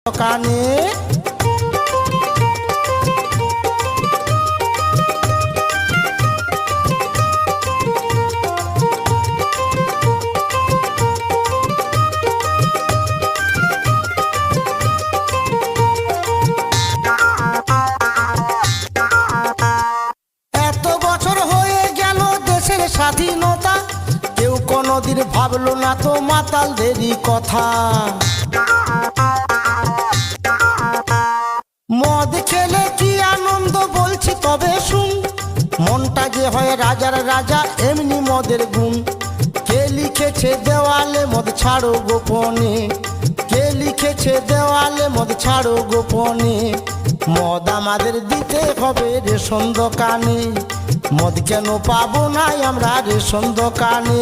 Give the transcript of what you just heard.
দোকানে এত বছর হয়ে গেল দেশের স্বাধীনতা, কেউ কোনোদিন ভাবলো না তো মাতালদেরই কথা। মদ খেলে কি আনন্দ বলছি তবে শুন, মনটা যে হয় রাজার রাজা এমনি মদের গুণ। কে লিখেছে দেওয়ালে মদ ছাড়ো গোপনে, কে লিখেছে দেওয়ালে মদ ছাড়ো গোপনে। মদ আমাদের দিতে হবে রেশন দোকানে, মদ কেন পাবো না আমরা রেশন দোকানে।